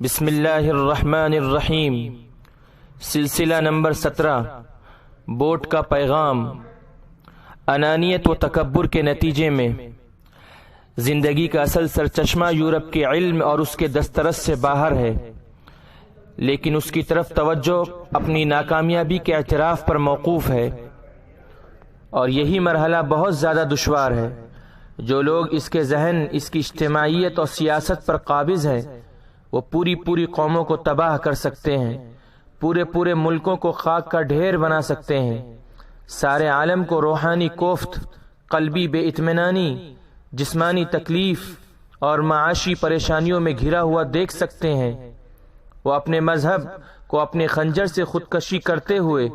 بسم اللہ الرحمن الرحیم، سلسلہ نمبر 17، بورڈ کا پیغام۔ انانیت و تکبر کے نتیجے میں زندگی کا اصل سرچشمہ یورپ کے علم اور اس کے دسترس سے باہر ہے، لیکن اس کی طرف توجہ اپنی ناکامیابی کے اعتراف پر موقوف ہے، اور یہی مرحلہ بہت زیادہ دشوار ہے۔ جو لوگ اس کے ذہن، اس کی اجتماعیت اور سیاست پر قابض ہیں، وہ پوری قوموں کو تباہ کر سکتے ہیں، پورے ملکوں کو خاک کا ڈھیر بنا سکتے ہیں، سارے عالم کو روحانی کوفت، قلبی بے اطمینانی، جسمانی تکلیف اور معاشی پریشانیوں میں گھرا ہوا دیکھ سکتے ہیں۔ وہ اپنے مذہب کو اپنے خنجر سے خودکشی کرتے ہوئے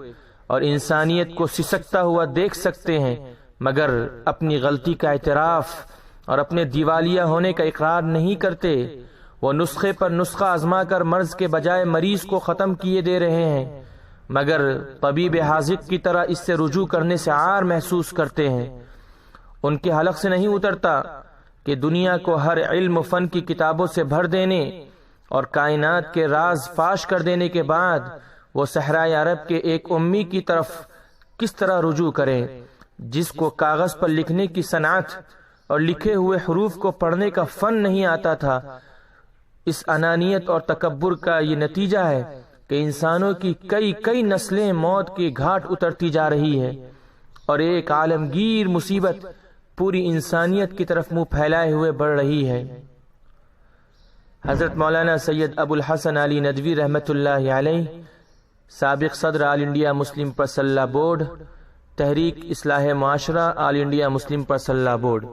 اور انسانیت کو سسکتا ہوا دیکھ سکتے ہیں، مگر اپنی غلطی کا اعتراف اور اپنے دیوالیہ ہونے کا اقرار نہیں کرتے۔ وہ نسخے پر نسخہ آزما کر مرض کے بجائے مریض کو ختم کیے دے رہے ہیں، مگر طبیب حاذق کی طرح اس سے رجوع کرنے سے عار محسوس کرتے ہیں۔ ان کے حلق سے نہیں اترتا کہ دنیا کو ہر علم و فن کی کتابوں سے بھر دینے اور کائنات کے راز فاش کر دینے کے بعد وہ صحرائے عرب کے ایک امی کی طرف کس طرح رجوع کریں، جس کو کاغذ پر لکھنے کی صنعت اور لکھے ہوئے حروف کو پڑھنے کا فن نہیں آتا تھا۔ اس انانیت اور تکبر کا یہ نتیجہ ہے کہ انسانوں کی کئی نسلیں موت کے گھاٹ اترتی جا رہی ہے، اور ایک عالمگیر مصیبت پوری انسانیت کی طرف منہ پھیلائے ہوئے بڑھ رہی ہے۔ حضرت مولانا سید ابو الحسن علی ندوی رحمۃ اللہ علیہ، سابق صدر آل انڈیا مسلم پرسنل لا بورڈ، تحریک اصلاح معاشرہ آل انڈیا مسلم پرسنل لا بورڈ۔